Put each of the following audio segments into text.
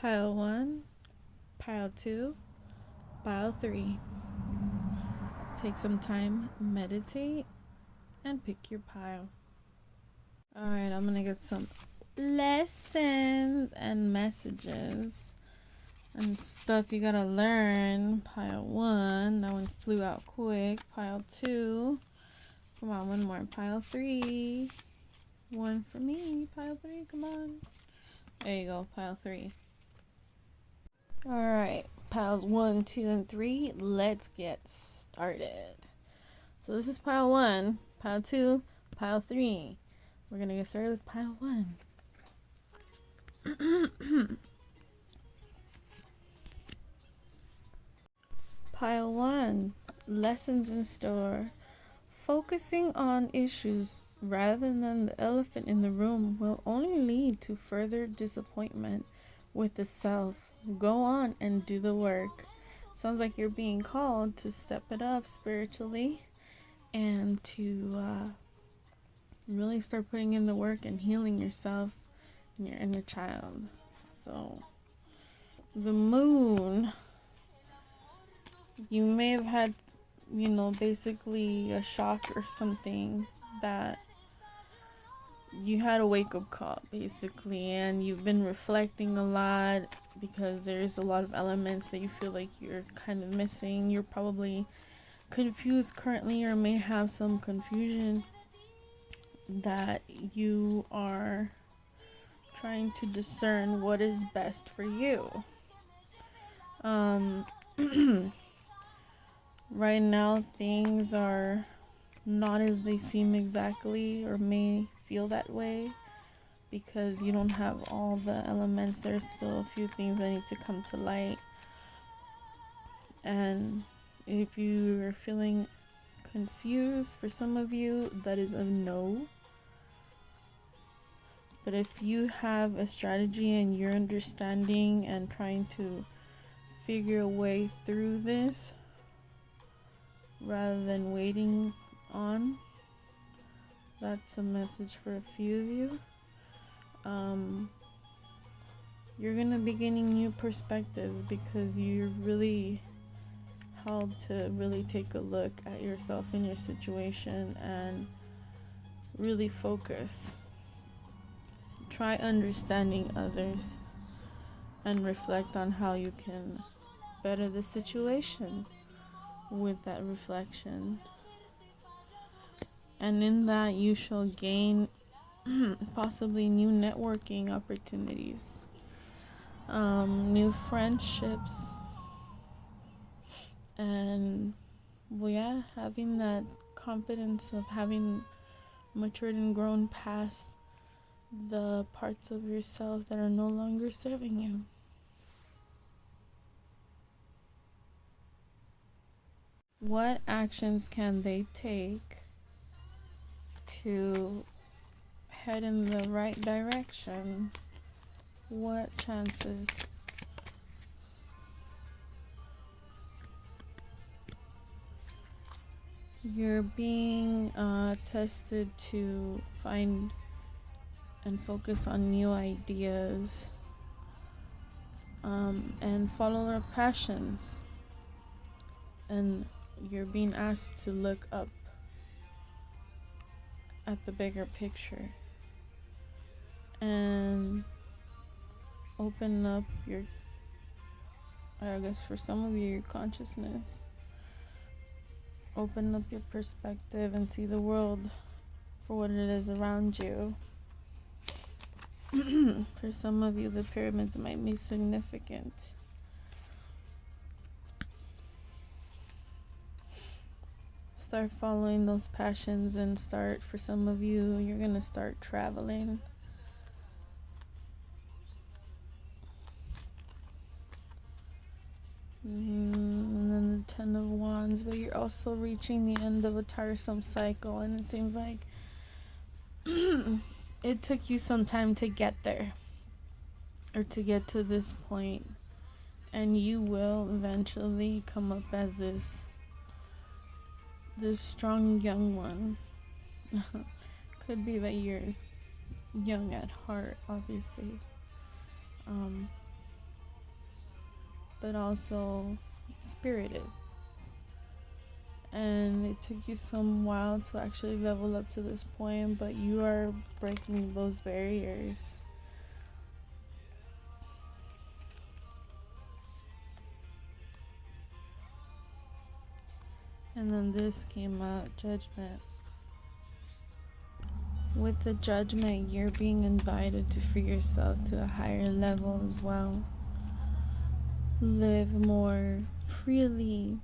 Pile 1, Pile 2, Pile 3. Take some time, meditate, and pick your pile. Alright, I'm gonna get some lessons and messages and stuff you gotta learn. Pile 1, that one flew out quick. Pile 2, come on, one more. Pile 3, one for me. Pile 3, come on. There you go, pile 3. Alright, piles 1, 2, and 3. Let's get started. So this is pile 1, pile 2, pile 3. We're gonna get started with pile 1. Pile 1, lessons in store. Focusing on issues rather than the elephant in the room will only lead to further disappointment with the self. Go on and do the work. Sounds like you're being called to step it up spiritually and to really start putting in the work and healing yourself and your inner child. So the moon, you may have had, basically a shock or something that you had a wake-up call, basically, and you've been reflecting a lot because there's a lot of elements that you feel like you're kind of missing. You're probably confused currently, or may have some confusion that you are trying to discern what is best for you. Right now, things are not as they seem exactly, or may feel that way, because you don't have all the elements. There's still a few things that need to come to light. And if you are feeling confused, for some of you, that is a no. But if you have a strategy and you're understanding and trying to figure a way through this rather than waiting on, that's a message for a few of you. You're gonna be gaining new perspectives because you're really held to really take a look at yourself and your situation and really focus. Try understanding others and reflect on how you can better the situation with that reflection. And in that, you shall gain possibly new networking opportunities, new friendships, and having that confidence of having matured and grown past the parts of yourself that are no longer serving you. What actions can they take to head in the right direction? What chances? You're being tested to find and focus on new ideas, and follow our passions. And you're being asked to look up at the bigger picture and open up your, I guess for some of you, your consciousness. Open up your perspective and see the world for what it is around you. For some of you, the pyramids might be significant. Start following those passions and for some of you, you're going to start traveling. And then the 10 of Wands, but you're also reaching the end of a tiresome cycle, and it seems like it took you some time to get there, or to get to this point, and you will eventually come up as this strong young one. Could be that you're young at heart, obviously. but also spirited. And it took you some while to actually level up to this point, but you are breaking those barriers. And then this came out, judgment. With the judgment, you're being invited to free yourself to a higher level as well. Live more freely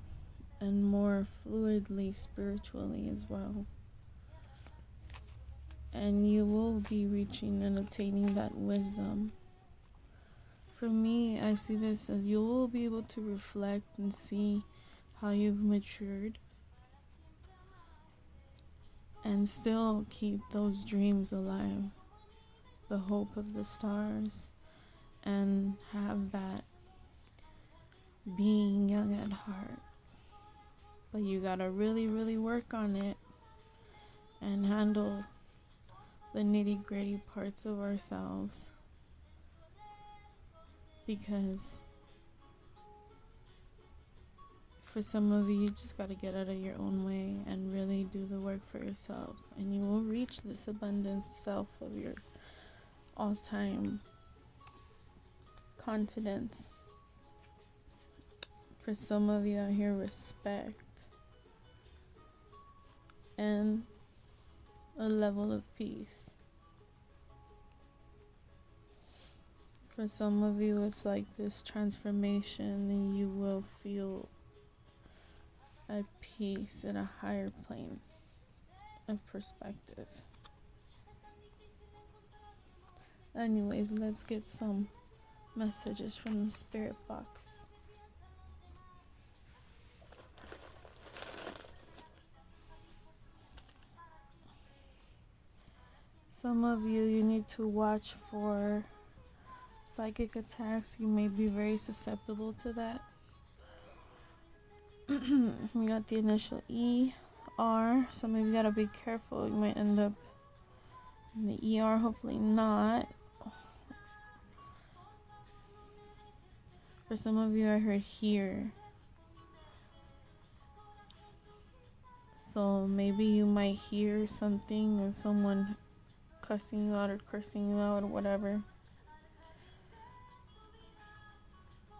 and more fluidly spiritually as well. And you will be reaching and attaining that wisdom. For me, I see this as you will be able to reflect and see how you've matured and still keep those dreams alive, the hope of the stars, and have that being young at heart. But you gotta really, really work on it and handle the nitty-gritty parts of ourselves, because for some of you, you just gotta get out of your own way and really do the work for yourself, and you will reach this abundant self of your all-time confidence. For some of you out here, respect and a level of peace. For some of you, it's like this transformation, and you will feel at peace in a higher plane of perspective. Anyways, let's get some messages from the spirit box. Some of you need to watch for psychic attacks. You may be very susceptible to that. We got the initial E, R. Some of you gotta be careful. You might end up in the ER, hopefully not. For some of you, I heard here. So maybe you might hear something or someone cussing you out or cursing you out or whatever.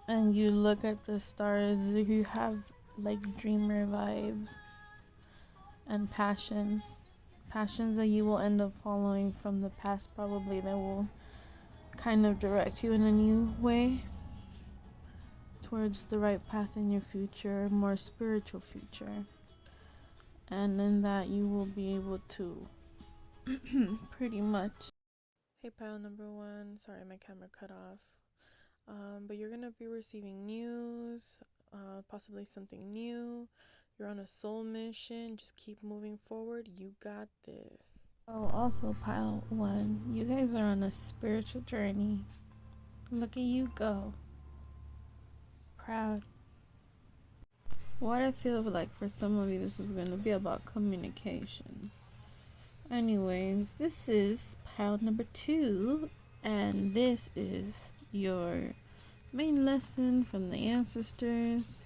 And you look at the stars, you have like dreamer vibes and passions that you will end up following from the past, probably, that will kind of direct you in a new way towards the right path in your future, a more spiritual future. And in that you will be able to pretty much. Hey pile number one, sorry my camera cut off. But you're gonna be receiving news, possibly something new. You're on a soul mission. Just keep moving forward. You got this. Oh, also pile one, you guys are on a spiritual journey. Look at you go. Proud. What I feel like for some of you, this is going to be about communication. Anyways, this is pile number 2, and this is your main lesson from the ancestors.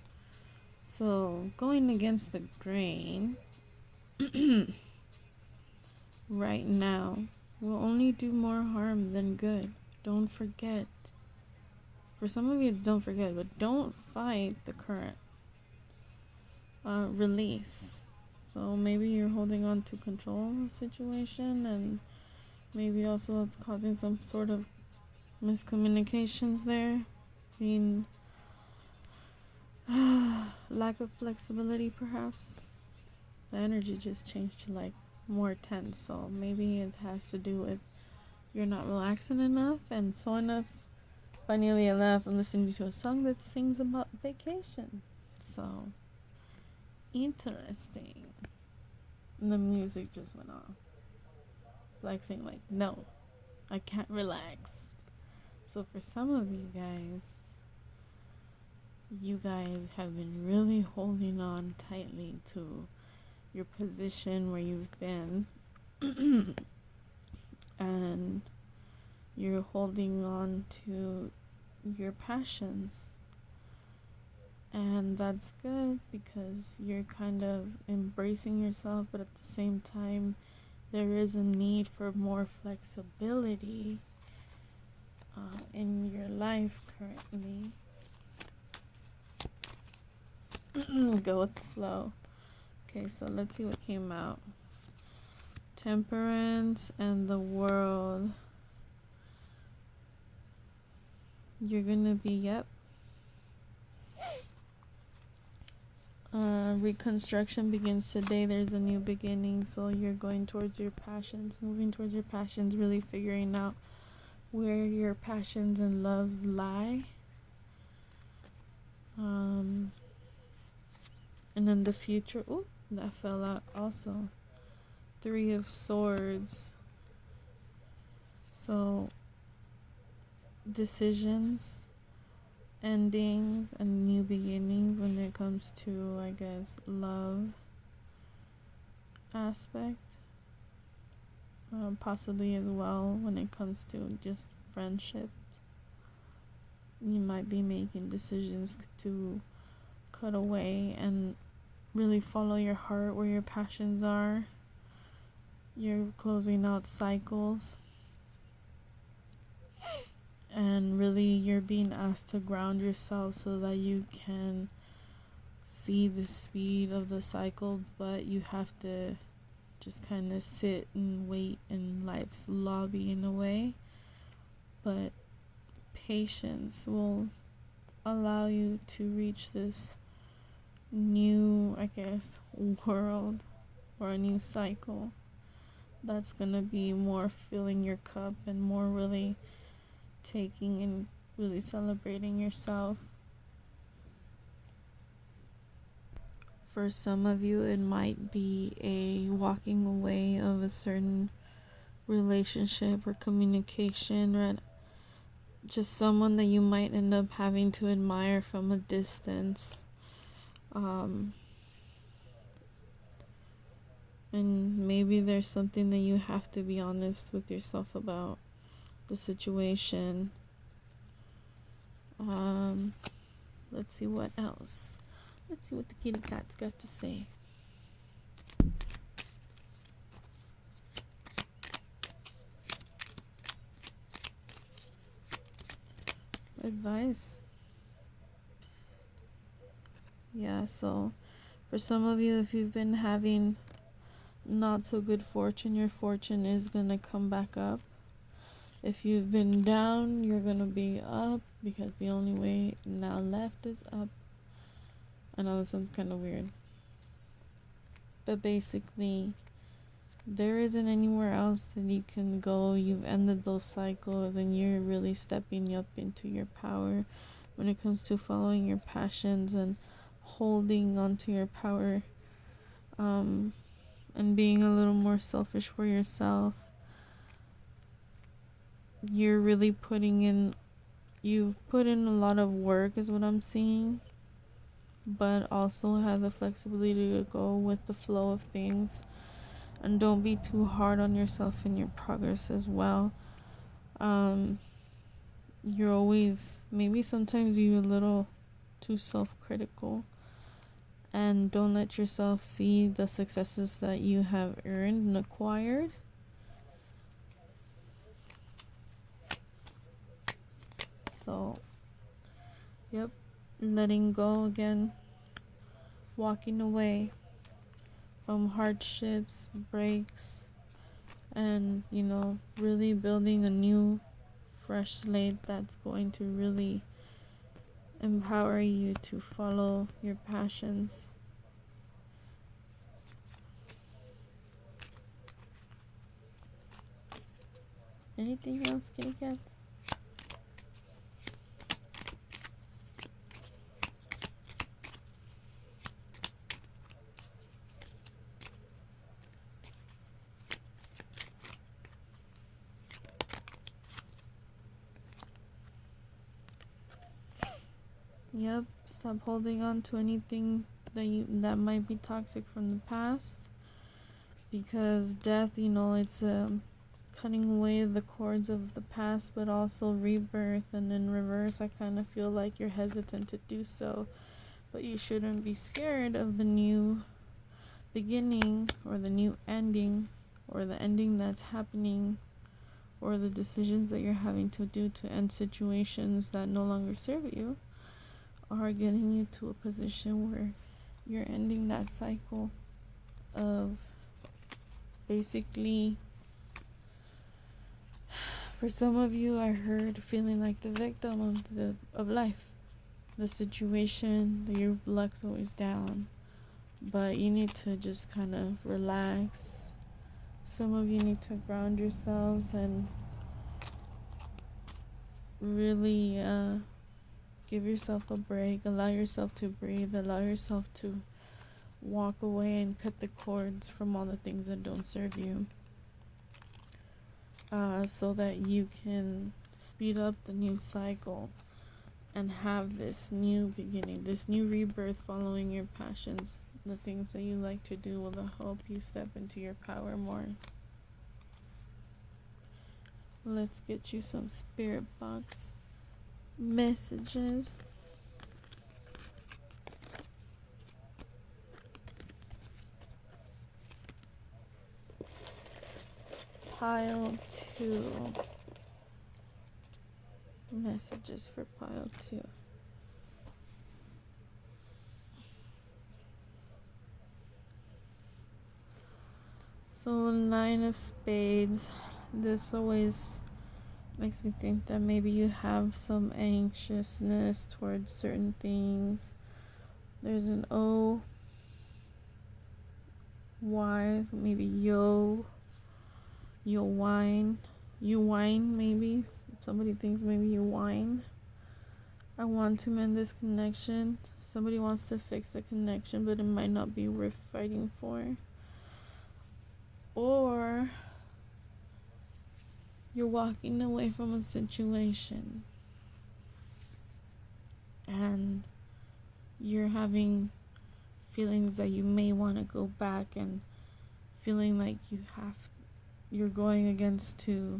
So, going against the grain right now will only do more harm than good. Don't forget. For some of you, it's don't forget, but don't fight the current. Release. So maybe you're holding on to control the situation, and maybe also it's causing some sort of miscommunications there. Lack of flexibility, perhaps. The energy just changed to like more tense, so maybe it has to do with you're not relaxing enough. And so enough, funnily enough, I'm listening to a song that sings about vacation. So interesting. And the music just went off. It's like saying like, no, I can't relax. So for some of you guys have been really holding on tightly to your position where you've been. And you're holding on to your passions. And that's good because you're kind of embracing yourself, but at the same time, there is a need for more flexibility in your life currently. Go with the flow. Okay, so let's see what came out. Temperance and the World. You're gonna be, yep. Reconstruction begins today. There's a new beginning. So you're going towards your passions, moving towards your passions, really figuring out where your passions and loves lie. And then the future. Oh, that fell out also. 3 of Swords. So decisions, endings, and new beginnings when it comes to, I guess, love aspect. Possibly as well when it comes to just friendships. You might be making decisions to cut away and really follow your heart where your passions are. You're closing out cycles. And really you're being asked to ground yourself so that you can see the speed of the cycle, but you have to just kind of sit and wait in life's lobby in a way. But patience will allow you to reach this new, I guess, world or a new cycle that's gonna be more filling your cup and more really taking and really celebrating yourself. For some of you, it might be a walking away of a certain relationship or communication, or just someone that you might end up having to admire from a distance. And maybe there's something that you have to be honest with yourself about the situation. Let's see what else. Let's see what the kitty cat's got to say. Advice. Yeah, so for some of you, if you've been having not so good fortune, your fortune is gonna come back up. If you've been down, you're gonna be up, because the only way now left is up. I know this sounds kind of weird, but basically there isn't anywhere else that you can go. You've ended those cycles and you're really stepping up into your power when it comes to following your passions and holding on to your power, and being a little more selfish for yourself. You're really you've put in a lot of work is what I'm seeing, but also have the flexibility to go with the flow of things, and don't be too hard on yourself in your progress as well. You're always, maybe sometimes you're a little too self-critical, and don't let yourself see the successes that you have earned and acquired. So, yep, letting go again, walking away from hardships, breaks, and really building a new fresh slate that's going to really empower you to follow your passions. Anything else, kitty cats? Yep, stop holding on to anything that might be toxic from the past, because death, it's cutting away the cords of the past, but also rebirth. And in reverse, I kind of feel like you're hesitant to do so But you shouldn't be scared of the new beginning or the new ending or the ending that's happening or the decisions that you're having to do to end situations that no longer serve you are getting you to a position where you're ending that cycle of basically, for some of you, I heard feeling like the victim of life. The situation, your luck's always down, but you need to just kind of relax. Some of you need to ground yourselves and really give yourself a break, allow yourself to breathe, allow yourself to walk away and cut the cords from all the things that don't serve you, so that you can speed up the new cycle and have this new beginning, this new rebirth following your passions. The things that you like to do will help you step into your power more. Let's get you some spirit box messages. Pile 2. Messages for pile 2. So 9 of spades. This always makes me think that maybe you have some anxiousness towards certain things. There's an O, Y, so maybe you'll whine. You whine, maybe. Somebody thinks maybe you whine. I want to mend this connection. Somebody wants to fix the connection, but it might not be worth fighting for. Or you're walking away from a situation and you're having feelings that you may want to go back, and feeling like you're going against your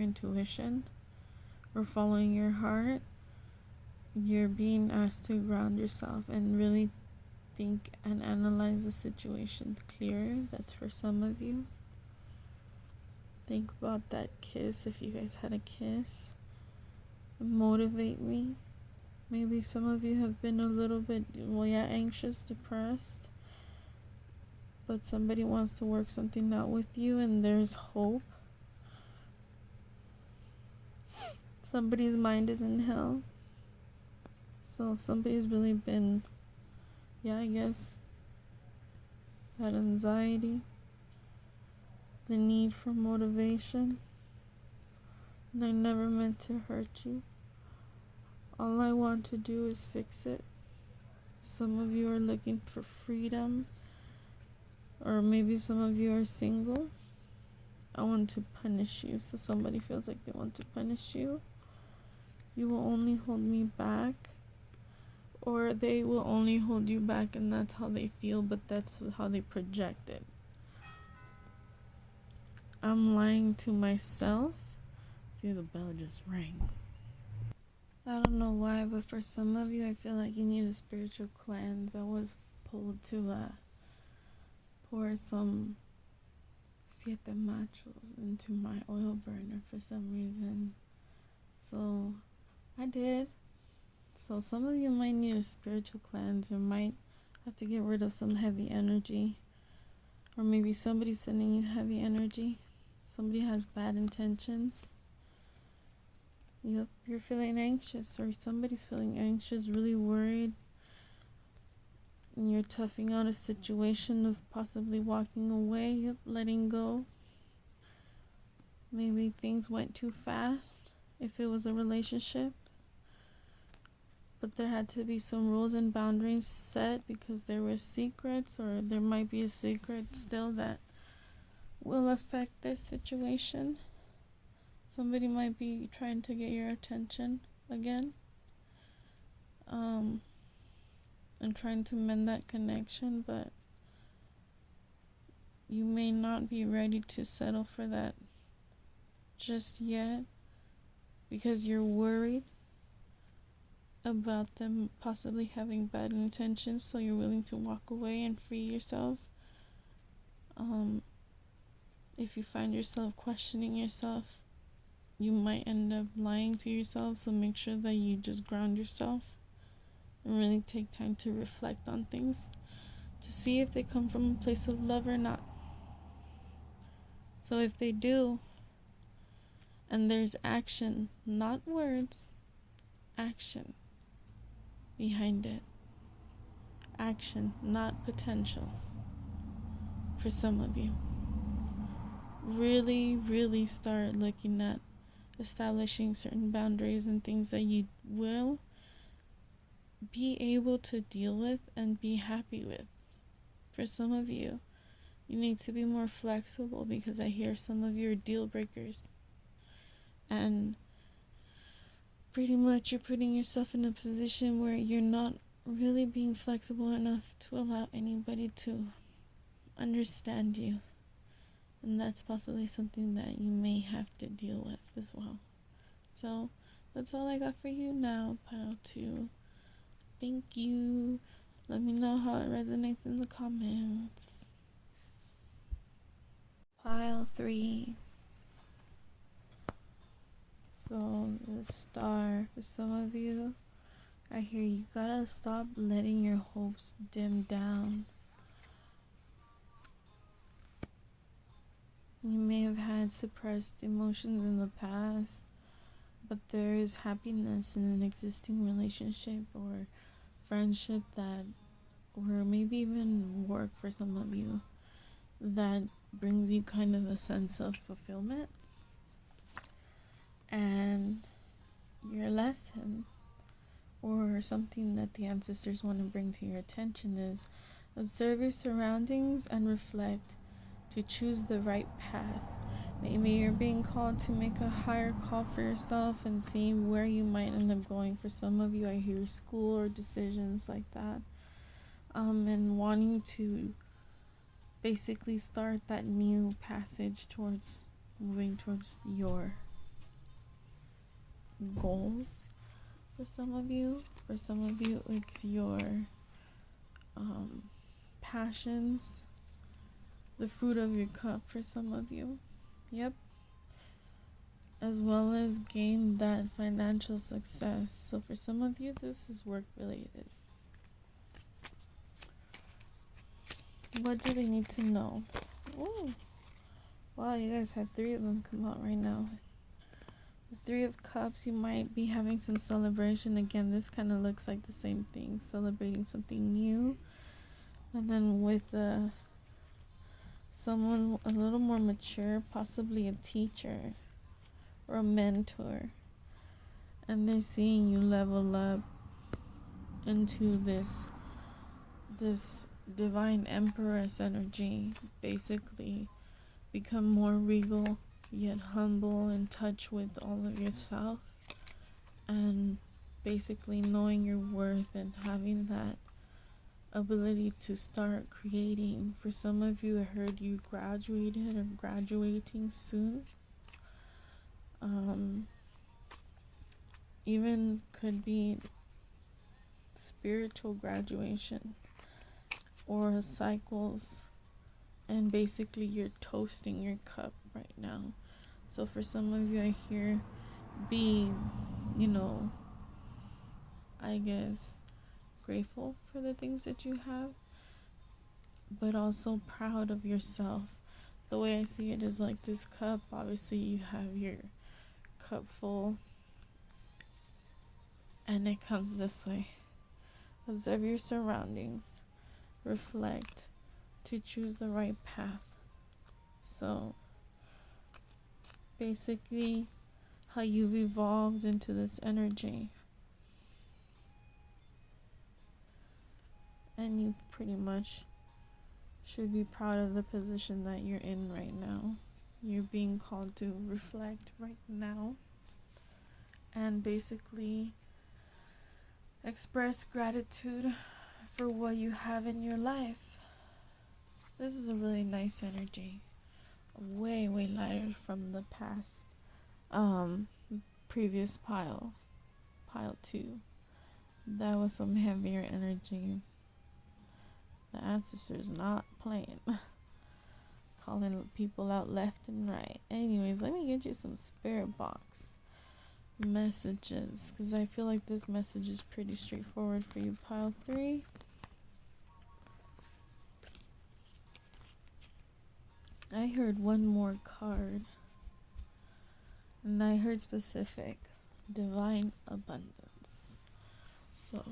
intuition or following your heart. You're being asked to ground yourself and really think and analyze the situation clearer. That's for some of you. Think about that kiss, if you guys had a kiss. Motivate me. Maybe some of you have been a little bit, anxious, depressed, but somebody wants to work something out with you and there's hope. Somebody's mind is in hell. So somebody's really been, that anxiety, the need for motivation. And I never meant to hurt you. All I want to do is fix it. Some of you are looking for freedom, or maybe some of you are single. I want to punish you, so somebody feels like they want to punish you. You will only hold me back, or they will only hold you back, and that's how they feel, but that's how they project it. I'm lying to myself. See, the bell just rang. I don't know why, but for some of you, I feel like you need a spiritual cleanse. I was pulled to pour some siete machos into my oil burner for some reason. So I did. So some of you might need a spiritual cleanse, or might have to get rid of some heavy energy. Or maybe somebody's sending you heavy energy. Somebody has bad intentions. Yep, you're feeling anxious, or somebody's feeling anxious, really worried. And you're toughing out a situation of possibly walking away, letting go. Maybe things went too fast if it was a relationship. But there had to be some rules and boundaries set, because there were secrets, or there might be a secret still that will affect this situation. Somebody might be trying to get your attention again, and trying to mend that connection, but you may not be ready to settle for that just yet, because you're worried about them possibly having bad intentions, so you're willing to walk away and free yourself. If you find yourself questioning yourself, you might end up lying to yourself, so make sure that you just ground yourself and really take time to reflect on things to see if they come from a place of love or not. So if they do, and there's action, not words, action behind it. Action, not potential. For some of you, really start looking at establishing certain boundaries and things that you will be able to deal with and be happy with. For some of you, you need to be more flexible, because I hear some of you are deal breakers. And pretty much you're putting yourself in a position where you're not really being flexible enough to allow anybody to understand you. And that's possibly something that you may have to deal with as well. So that's all I got for you now, pile 2. Thank you. Let me know how it resonates in the comments. Pile 3. So the star, for some of you, I hear you gotta stop letting your hopes dim down. You may have had suppressed emotions in the past, but there is happiness in an existing relationship or friendship that, or maybe even work for some of you, that brings you kind of a sense of fulfillment. And your lesson, or something that the ancestors want to bring to your attention, is observe your surroundings and reflect to choose the right path. Maybe you're being called to make a higher call for yourself and see where you might end up going. For some of you, I hear school or decisions like that. And wanting to basically start that new passage towards moving towards your goals. For some of you, it's your passions, the fruit of your cup. For some of you, yep, as well as gain that financial success. So for some of you, this is work related. What do they need to know? Ooh. Wow, you guys had 3 of them come out right now. The 3 of Cups, you might be having some celebration. Again, this kind of looks like the same thing, celebrating something new. And then with someone a little more mature, possibly a teacher or a mentor, and they're seeing you level up into this divine empress energy, basically become more regal yet humble, in touch with all of yourself, and basically knowing your worth and having that ability to start creating. For some of you, I heard you graduated or graduating soon. Even could be spiritual graduation or cycles, and basically you're toasting your cup right now. So for some of you, I hear being, I guess, grateful for the things that you have, but also proud of yourself. The way I see it is like this cup, obviously you have your cup full, and it comes this way. Observe your surroundings, reflect to choose the right path. So basically how you've evolved into this energy, and you pretty much should be proud of the position that you're in right now. You're being called to reflect right now and basically express gratitude for what you have in your life. This is a really nice energy, way lighter from the past previous pile 2. That was some heavier energy. The ancestors not playing. Calling people out left and right. Anyways, let me get you some spirit box messages, because I feel like this message is pretty straightforward for you, pile 3. I heard one more card, and I heard specific, divine abundance. So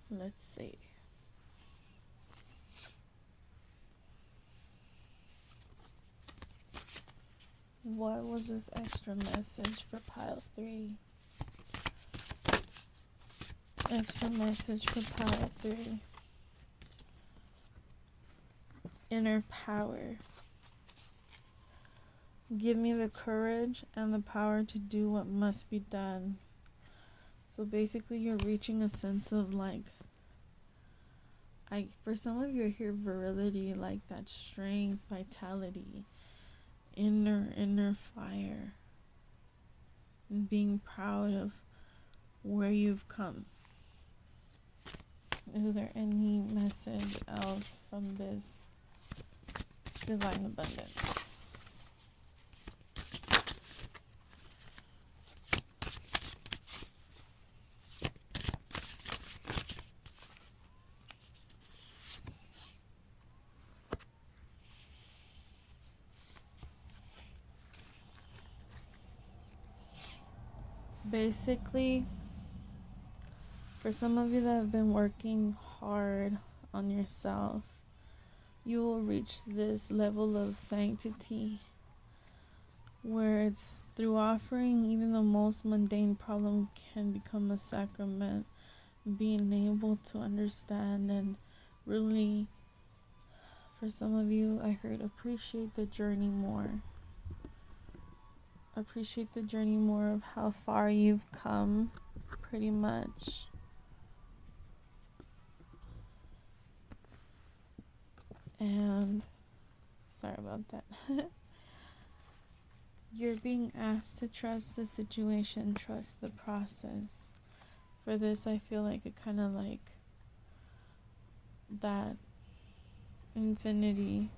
let's see. What was this extra message for pile 3? Extra message for pile 3. Inner power. Give me the courage and the power to do what must be done. So basically you're reaching a sense of like, for some of you here, virility, like that strength, vitality, inner fire, and being proud of where you've come. Is there any message else from this divine abundance? Basically, for some of you that have been working hard on yourself, you will reach this level of sanctity where it's through offering even the most mundane problem can become a sacrament. Being able to understand and really, for some of you, I heard appreciate the journey more. Appreciate the journey more of how far you've come, pretty much. And sorry about that. You're being asked to trust the situation, trust the process. For this, I feel like it kind of like that infinity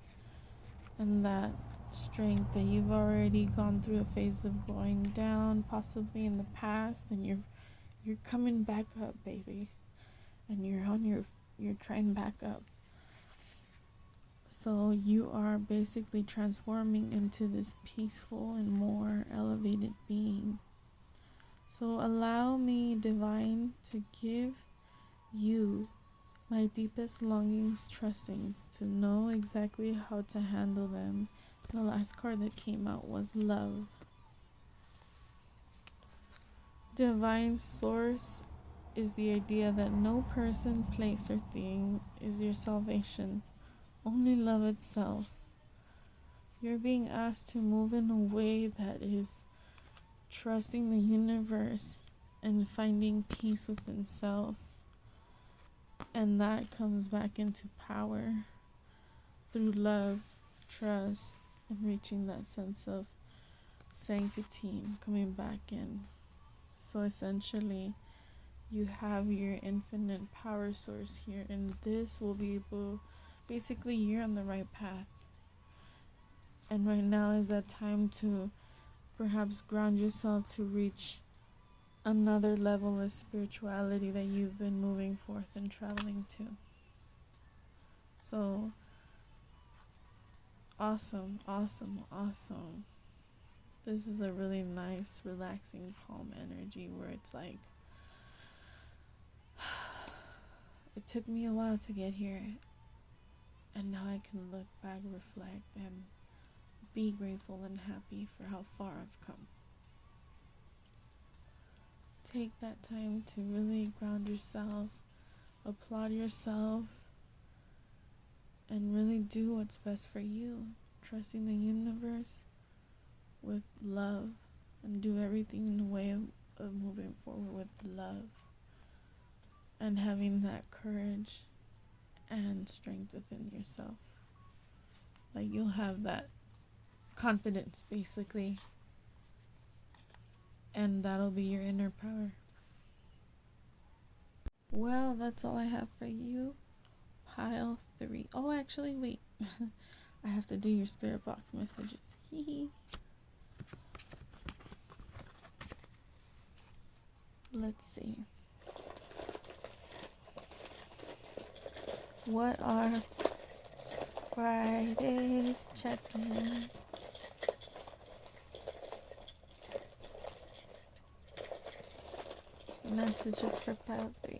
and that strength that you've already gone through a phase of going down, possibly in the past, and you're coming back up, baby, and you're trying back up. So you are basically transforming into this peaceful and more elevated being. So allow me, divine, to give you my deepest longings, trustings, to know exactly how to handle them. The last card that came out was love. Divine source is the idea that no person, place, or thing is your salvation. Only love itself. You're being asked to move in a way that is trusting the universe and finding peace within self. And that comes back into power through love, trust, and reaching that sense of sanctity and coming back in. So essentially, you have your infinite power source here, and this will be able, basically, you're on the right path. And right now is that time to perhaps ground yourself to reach another level of spirituality that you've been moving forth and traveling to. So awesome. This is a really nice, relaxing, calm energy where it's like, it took me a while to get here, and now I can look back, reflect, and be grateful and happy for how far I've come. Take that time to really ground yourself, applaud yourself, and really do what's best for you, trusting the universe with love, and do everything in a way of moving forward with love, and having that courage and strength within yourself. Like, you'll have that confidence, basically, and that'll be your inner power. Well, that's all I have for you. Pile 3. Oh, actually, wait. I have to do your spirit box messages. Hee. Let's see. What are Friday's check-in? Messages for pile 3.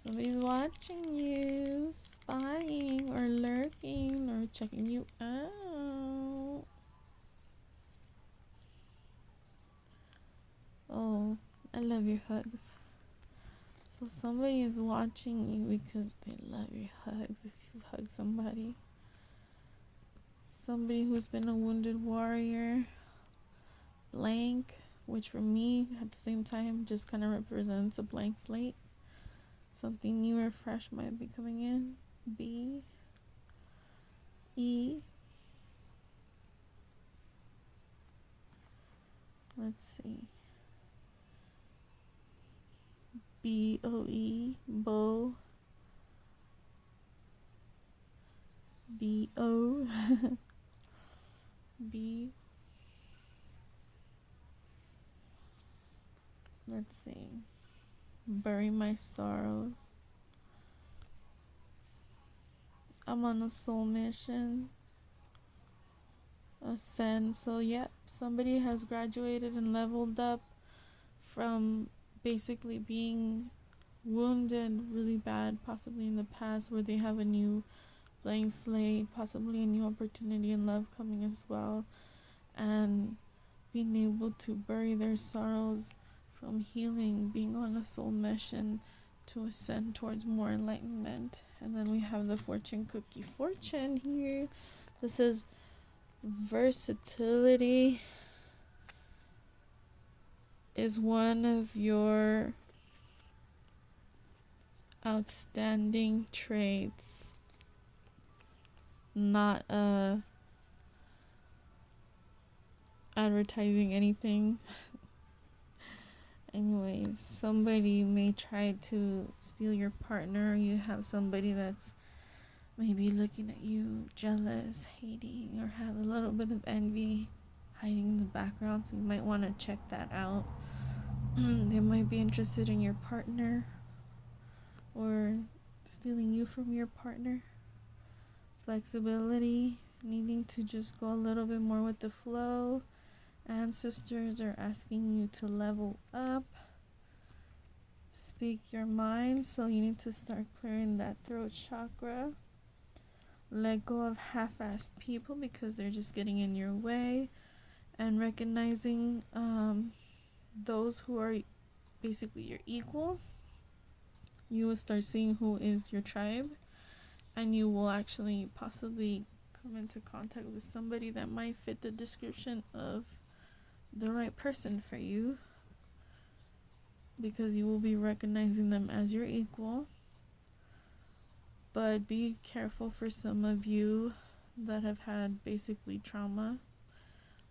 Somebody's watching you, spying or lurking or checking you out. Oh, I love your hugs. So somebody is watching you because they love your hugs. If you've hugged somebody who's been a wounded warrior, blank, which for me at the same time just kind of represents a blank slate. Something new or fresh might be coming in. B, E. Let's see. B-O-E, bow. B-O. B. Let's see. Bury my sorrows. I'm on a soul mission. Ascend. So yep, somebody has graduated and leveled up from basically being wounded really bad, possibly in the past, where they have a new blank slate, possibly a new opportunity in love coming as well, and being able to bury their sorrows from healing, being on a soul mission to ascend towards more enlightenment. And then we have the fortune cookie fortune here. This is versatility is one of your outstanding traits. Not advertising anything. Anyways, somebody may try to steal your partner. You have somebody that's maybe looking at you jealous, hating, or have a little bit of envy hiding in the background, so you might want to check that out. They might be interested in your partner or stealing you from your partner. Flexibility, needing to just go a little bit more with the flow. Ancestors are asking you to level up. Speak your mind, so you need to start clearing that throat chakra. Let go of half-assed people because they're just getting in your way, and recognizing those who are basically your equals. You will start seeing who is your tribe, and you will actually possibly come into contact with somebody that might fit the description of the right person for you, because you will be recognizing them as your equal. But be careful for some of you that have had basically trauma.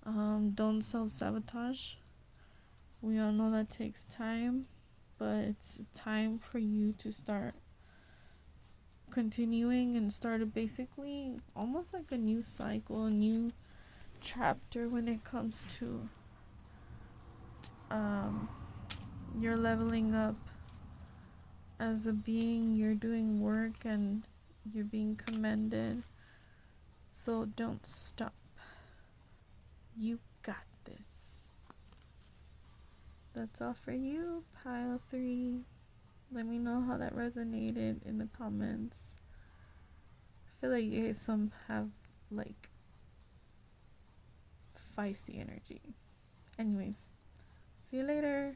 Don't self-sabotage. We all know that takes time, but it's time for you to start continuing and start basically almost like a new cycle, a new chapter when it comes to you're leveling up as a being, you're doing work and you're being commended. So don't stop. You got this. That's all for you, pile 3. Let me know how that resonated in the comments. I feel like you guys some have like feisty energy. Anyways, see you later.